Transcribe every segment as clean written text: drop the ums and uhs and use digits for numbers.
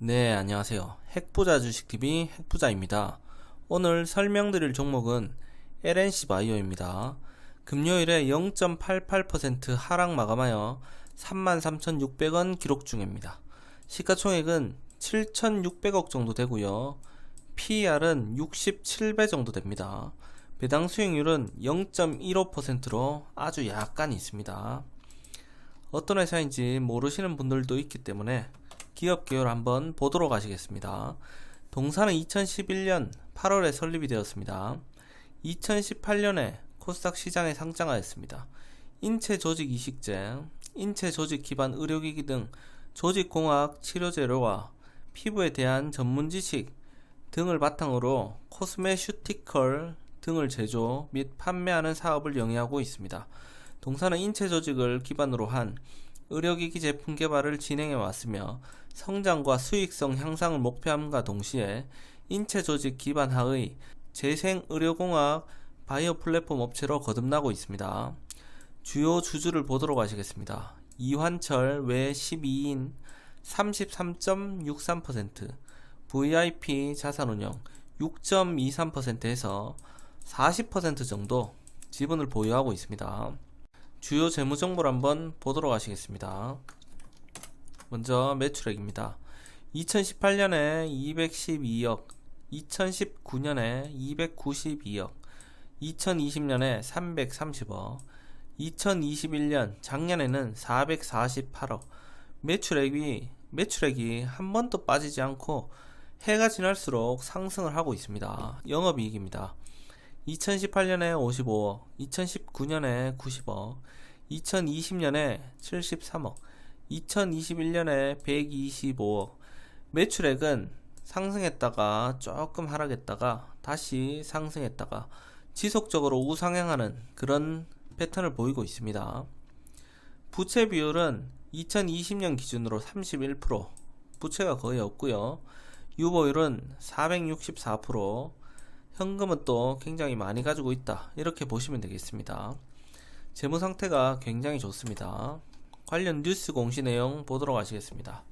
네, 안녕하세요. 핵부자 주식TV 핵부자입니다. 오늘 설명드릴 종목은 LNC 바이오입니다. 금요일에 0.88% 하락 마감하여 33,600원 기록 중입니다. 시가총액은 7,600억 정도 되고요. PER은 67배 정도 됩니다. 배당 수익률은 0.15%로 아주 약간 있습니다. 어떤 회사인지 모르시는 분들도 있기 때문에 기업 개요를 한번 보도록 하시겠습니다. 동사는 2011년 8월에 설립이 되었습니다. 2018년에 코스닥 시장에 상장하였습니다. 인체 조직 이식제, 인체 조직 기반 의료기기 등 조직공학 치료재료와 피부에 대한 전문 지식 등을 바탕으로 코스메슈티컬 등을 제조 및 판매하는 사업을 영위하고 있습니다. 동사는 인체 조직을 기반으로 한 의료기기 제품 개발을 진행해 왔으며 성장과 수익성 향상을 목표함과 동시에 인체 조직 기반하의 재생의료공학 바이오 플랫폼 업체로 거듭나고 있습니다. 주요 주주를 보도록 하시겠습니다. 이환철 외 12인 33.63%, VIP 자산운용 6.23%에서 40% 정도 지분을 보유하고 있습니다. 주요 재무정보를 한번 보도록 하시겠습니다. 먼저 매출액입니다. 2018년에 212억, 2019년에 292억, 2020년에 330억, 2021년 작년에는 448억. 매출액이 한 번도 빠지지 않고 해가 지날수록 상승을 하고 있습니다. 영업이익입니다. 2018년에 55억, 2019년에 90억, 2020년에 73억, 2021년에 125억. 매출액은 상승했다가 조금 하락했다가 다시 상승했다가 지속적으로 우상향하는 그런 패턴을 보이고 있습니다. 부채 비율은 2020년 기준으로 31%, 부채가 거의 없고요. 유보율은 464%, 현금은 또 굉장히 많이 가지고 있다, 이렇게 보시면 되겠습니다. 재무 상태가 굉장히 좋습니다. 관련 뉴스 공시 내용 보도록 하시겠습니다.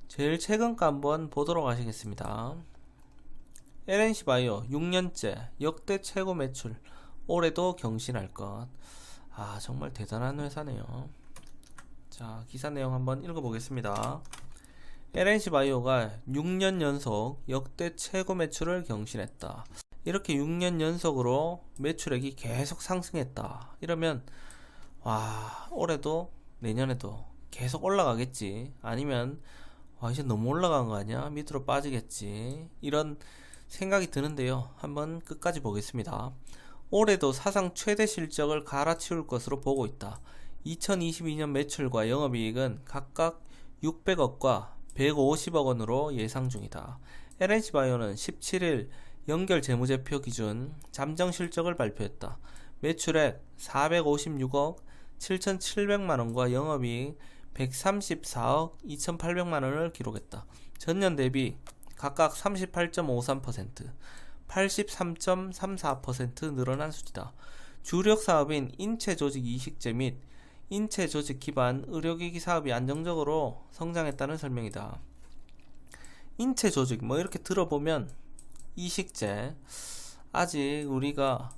제일 최근가 한번 보도록 하시겠습니다. LNC 바이오 6년째 역대 최고 매출, 올해도 경신할 것. 정말 대단한 회사네요. 자, 기사 내용 한번 읽어보겠습니다. LNC 바이오가 6년 연속 역대 최고 매출을 경신했다. 이렇게 6년 연속으로 매출액이 계속 상승했다. 이러면 올해도 내년에도 계속 올라가겠지. 아니면 이제 너무 올라간 거 아니야? 밑으로 빠지겠지. 이런 생각이 드는데요. 한번 끝까지 보겠습니다. 올해도 사상 최대 실적을 갈아치울 것으로 보고 있다. 2022년 매출과 영업이익은 각각 600억과 150억 원으로 예상 중이다. LNC 바이오는 17일 연결 재무제표 기준 잠정 실적을 발표했다. 매출액 456억 7,700만원과 영업이익 134억 2,800만원을 기록했다. 전년 대비 각각 38.53%, 83.34% 늘어난 수치다. 주력 사업인 인체 조직 이식제 및 인체 조직 기반 의료기기 사업이 안정적으로 성장했다는 설명이다. 인체 조직 이렇게 들어보면 이식제, 아직 우리가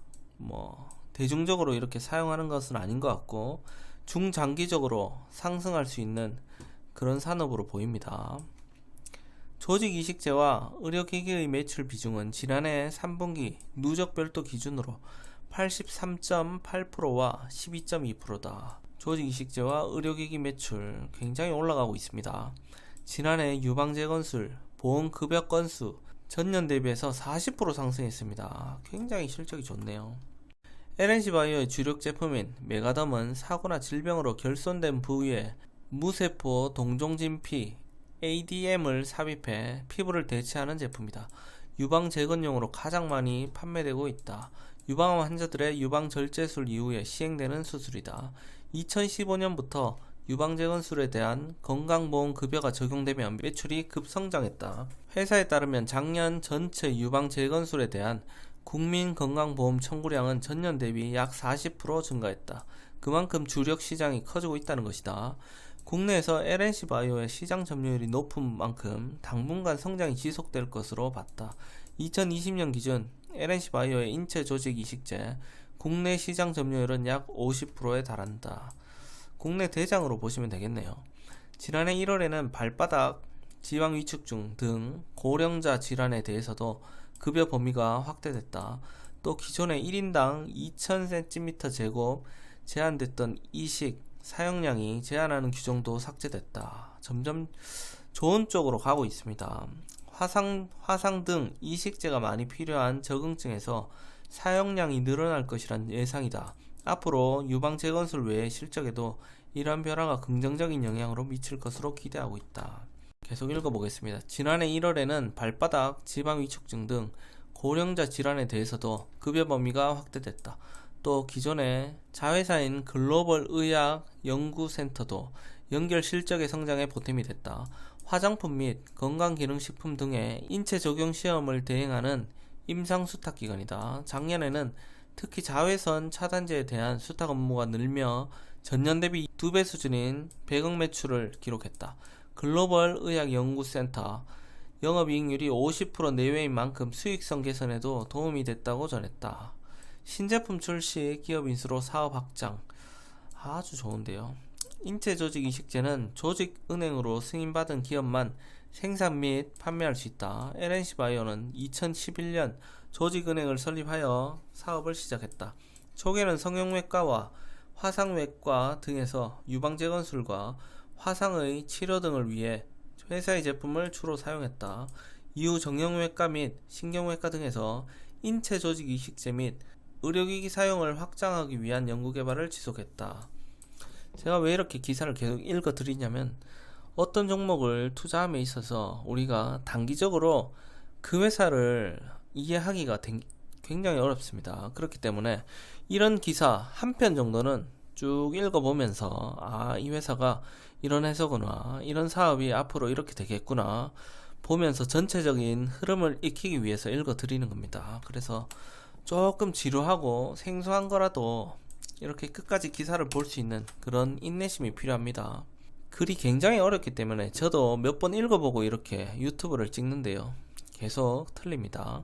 대중적으로 이렇게 사용하는 것은 아닌 것 같고 중장기적으로 상승할 수 있는 그런 산업으로 보입니다. 조직 이식제와 의료기기의 매출 비중은 지난해 3분기 누적 별도 기준으로 83.8%와 12.2%다. 조직 이식제와 의료기기 매출 굉장히 올라가고 있습니다. 지난해 유방제 건술, 보험급여 건수 전년 대비해서 40% 상승했습니다. 굉장히 실적이 좋네요. LNC 바이오의 주력 제품인 메가덤은 사고나 질병으로 결손된 부위에 무세포 동종진피 ADM을 삽입해 피부를 대체하는 제품이다. 유방 재건용으로 가장 많이 판매되고 있다. 유방암 환자들의 유방 절제술 이후에 시행되는 수술이다. 2015년부터 유방재건술에 대한 건강보험급여가 적용되며 매출이 급성장했다. 회사에 따르면 작년 전체 유방재건술에 대한 국민건강보험 청구량은 전년 대비 약 40% 증가했다. 그만큼 주력 시장이 커지고 있다는 것이다. 국내에서 LNC 바이오의 시장 점유율이 높은 만큼 당분간 성장이 지속될 것으로 봤다. 2020년 기준 LNC 바이오의 인체 조직 이식제 국내 시장 점유율은 약 50%에 달한다. 국내 대장으로 보시면 되겠네요. 지난해 1월에는 발바닥, 지방 위축증 등 고령자 질환에 대해서도 급여 범위가 확대됐다. 또 기존에 1인당 2000cm 제곱 제한됐던 이식 사용량이 제한하는 규정도 삭제됐다. 점점 좋은 쪽으로 가고 있습니다. 화상 등 이식제가 많이 필요한 적응증에서 사용량이 늘어날 것이란 예상이다. 앞으로 유방재건술 외의 실적에도 이러한 변화가 긍정적인 영향으로 미칠 것으로 기대하고 있다. 계속 읽어보겠습니다. 지난해 1월에는 발바닥, 지방 위축증 등 고령자 질환에 대해서도 급여 범위가 확대됐다. 또 기존의 자회사인 글로벌 의학 연구센터도 연결 실적의 성장에 보탬이 됐다. 화장품 및 건강기능식품 등의 인체 적용 시험을 대행하는 임상수탁기관이다. 작년에는 특히 자외선 차단제에 대한 수탁 업무가 늘며 전년 대비 2배 수준인 100억 매출을 기록했다. 글로벌 의학연구센터 영업이익률이 50% 내외인 만큼 수익성 개선에도 도움이 됐다고 전했다. 신제품 출시, 기업 인수로 사업 확장. 아주 좋은데요. 인체 조직 이식제는 조직은행으로 승인받은 기업만 생산 및 판매할 수 있다. LNC 바이오는 2011년 조직은행을 설립하여 사업을 시작했다. 초기에는 성형외과와 화상외과 등에서 유방재건술과 화상의 치료 등을 위해 회사의 제품을 주로 사용했다. 이후 정형외과 및 신경외과 등에서 인체 조직 이식제 및 의료기기 사용을 확장하기 위한 연구개발을 지속했다. 제가 왜 이렇게 기사를 계속 읽어드리냐면 어떤 종목을 투자함에 있어서 우리가 단기적으로 그 회사를 이해하기가 굉장히 어렵습니다. 그렇기 때문에 이런 기사 한 편 정도는 쭉 읽어보면서 이 회사가 이런 회사구나, 이런 사업이 앞으로 이렇게 되겠구나 보면서 전체적인 흐름을 익히기 위해서 읽어드리는 겁니다. 그래서 조금 지루하고 생소한 거라도 이렇게 끝까지 기사를 볼 수 있는 그런 인내심이 필요합니다. 글이 굉장히 어렵기 때문에 저도 몇 번 읽어보고 이렇게 유튜브를 찍는데요. 계속 틀립니다.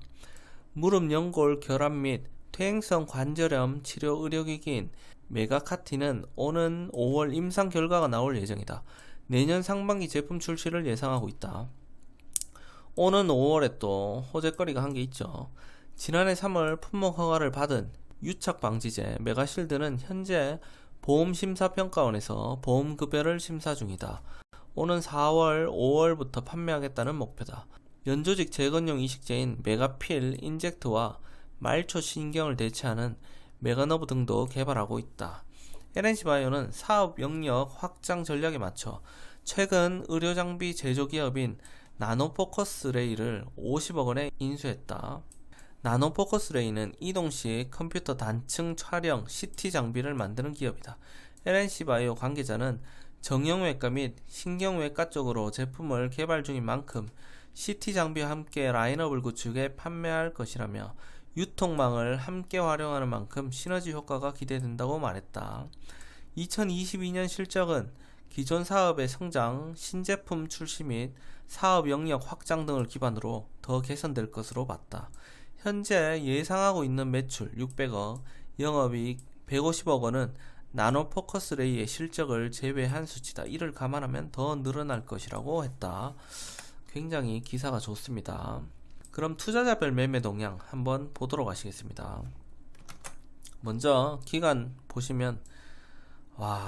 무릎 연골 결함 및 퇴행성 관절염 치료 의료기기인 메가카티는 오는 5월 임상 결과가 나올 예정이다. 내년 상반기 제품 출시를 예상하고 있다. 오는 5월에 또 호재거리가 한 게 있죠. 지난해 3월 품목 허가를 받은 유착방지제 메가실드는 현재 보험심사평가원에서 보험급여를 심사 중이다. 오는 4월, 5월부터 판매하겠다는 목표다. 연조직 재건용 이식제인 메가필 인젝트와 말초 신경을 대체하는 메가너브 등도 개발하고 있다. LNC 바이오는 사업 영역 확장 전략에 맞춰 최근 의료장비 제조기업인 나노포커스레이를 50억 원에 인수했다. 나노포커스레이는 이동식 컴퓨터 단층 촬영 CT 장비를 만드는 기업이다. LNC 바이오 관계자는 정형외과 및 신경외과 쪽으로 제품을 개발 중인 만큼 CT 장비와 함께 라인업을 구축해 판매할 것이라며 유통망을 함께 활용하는 만큼 시너지 효과가 기대된다고 말했다. 2022년 실적은 기존 사업의 성장, 신제품 출시 및 사업 영역 확장 등을 기반으로 더 개선될 것으로 봤다. 현재 예상하고 있는 매출 600억, 영업이익 150억 원은 나노포커스레이의 실적을 제외한 수치다. 이를 감안하면 더 늘어날 것이라고 했다. 굉장히 기사가 좋습니다. 그럼 투자자별 매매 동향 한번 보도록 하시겠습니다. 먼저 기간 보시면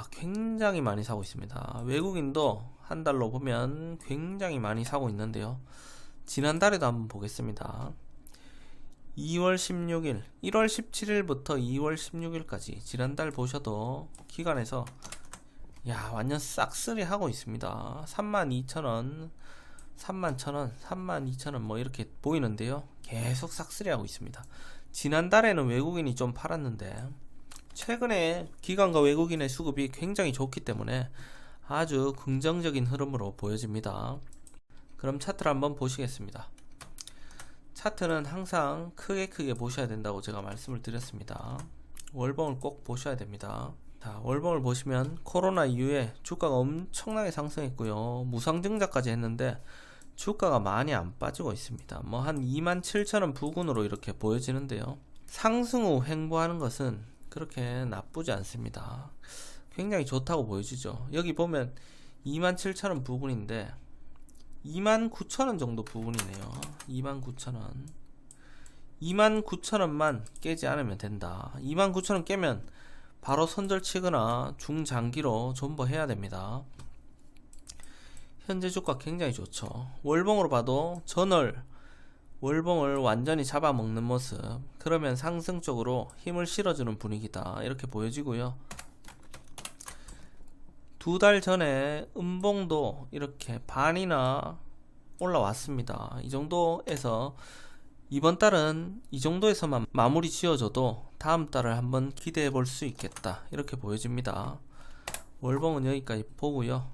굉장히 많이 사고 있습니다. 외국인도 한 달로 보면 굉장히 많이 사고 있는데요. 지난달에도 한번 보겠습니다. 2월 16일, 1월 17일부터 2월 16일까지 지난달 보셔도 기간에서 완전 싹쓸이 하고 있습니다. 32,000원, 31,000원, 32,000원 뭐 이렇게 보이는데요. 계속 싹쓸이 하고 있습니다. 지난달에는 외국인이 좀 팔았는데 최근에 기관과 외국인의 수급이 굉장히 좋기 때문에 아주 긍정적인 흐름으로 보여집니다. 그럼 차트를 한번 보시겠습니다. 차트는 항상 크게 보셔야 된다고 제가 말씀을 드렸습니다. 월봉을 꼭 보셔야 됩니다. 자, 월봉을 보시면 코로나 이후에 주가가 엄청나게 상승했고요. 무상증자까지 했는데 주가가 많이 안 빠지고 있습니다. 뭐 한 27,000원 부근으로 이렇게 보여지는데요. 상승 후 횡보하는 것은 그렇게 나쁘지 않습니다. 굉장히 좋다고 보여지죠. 여기 보면 27,000원 부근인데 29,000원 정도 부근이네요. 29,000원. 29,000원만 깨지 않으면 된다. 29,000원 깨면 바로 손절 치거나 중장기로 존버해야 됩니다. 현재 주가 굉장히 좋죠. 월봉으로 봐도 전월 월봉을 완전히 잡아먹는 모습, 그러면 상승 쪽으로 힘을 실어주는 분위기다 이렇게 보여지고요. 2달 전에 음봉도 이렇게 반이나 올라왔습니다. 이 정도에서 이번 달은 이 정도에서만 마무리 지어줘도 다음 달을 한번 기대해 볼 수 있겠다 이렇게 보여집니다. 월봉은 여기까지 보고요.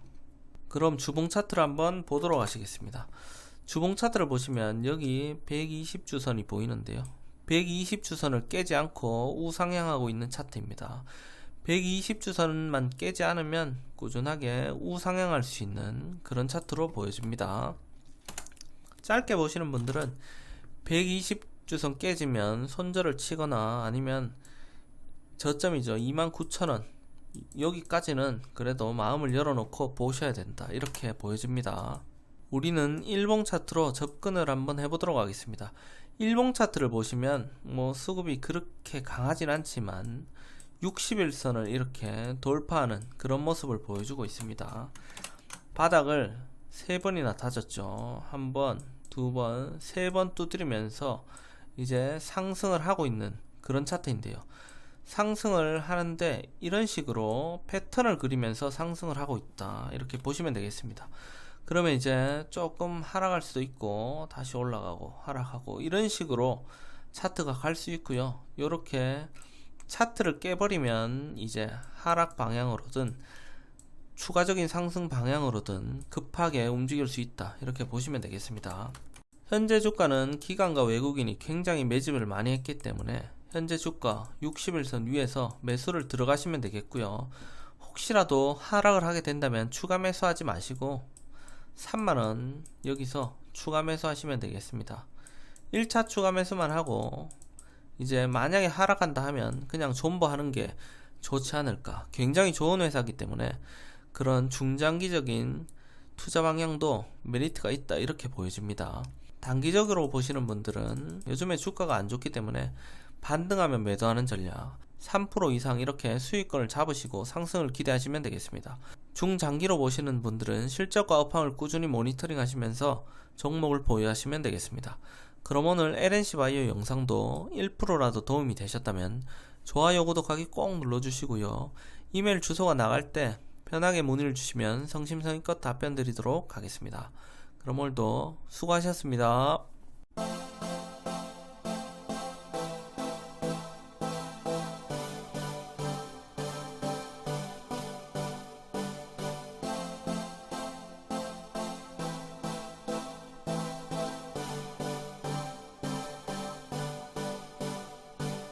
그럼 주봉 차트를 한번 보도록 하시겠습니다. 주봉 차트를 보시면 여기 120주선이 보이는데요. 120주선을 깨지 않고 우상향하고 있는 차트입니다. 120주선만 깨지 않으면 꾸준하게 우상향할 수 있는 그런 차트로 보여집니다. 짧게 보시는 분들은 120주선 깨지면 손절을 치거나 아니면 저점이죠. 29,000원 여기까지는 그래도 마음을 열어놓고 보셔야 된다 이렇게 보여집니다. 우리는 일봉 차트로 접근을 한번 해보도록 하겠습니다. 일봉 차트를 보시면 뭐 수급이 그렇게 강하진 않지만 60일선을 이렇게 돌파하는 그런 모습을 보여주고 있습니다. 바닥을 3번이나 다졌죠. 1번, 2번, 3번 두드리면서 이제 상승을 하고 있는 그런 차트인데요. 상승을 하는데 이런 식으로 패턴을 그리면서 상승을 하고 있다 이렇게 보시면 되겠습니다. 그러면 이제 조금 하락할 수도 있고 다시 올라가고 하락하고 이런 식으로 차트가 갈 수 있고요. 이렇게 차트를 깨버리면 이제 하락 방향으로든 추가적인 상승 방향으로든 급하게 움직일 수 있다 이렇게 보시면 되겠습니다. 현재 주가는 기관과 외국인이 굉장히 매집을 많이 했기 때문에 현재 주가 60일선 위에서 매수를 들어가시면 되겠고요. 혹시라도 하락을 하게 된다면 추가 매수하지 마시고 3만원 여기서 추가 매수하시면 되겠습니다. 1차 추가 매수만 하고 이제 만약에 하락한다 하면 그냥 존버하는 게 좋지 않을까. 굉장히 좋은 회사이기 때문에 그런 중장기적인 투자 방향도 메리트가 있다 이렇게 보여집니다. 단기적으로 보시는 분들은 요즘에 주가가 안 좋기 때문에 반등하면 매도하는 전략 3% 이상 이렇게 수익권을 잡으시고 상승을 기대하시면 되겠습니다. 중장기로 보시는 분들은 실적과 업황을 꾸준히 모니터링 하시면서 종목을 보유하시면 되겠습니다. 그럼 오늘 LNC바이오 영상도 1%라도 도움이 되셨다면 좋아요, 구독하기 꼭 눌러주시고요. 이메일 주소가 나갈 때 편하게 문의를 주시면 성심성의껏 답변 드리도록 하겠습니다. 그럼 오늘도 수고하셨습니다.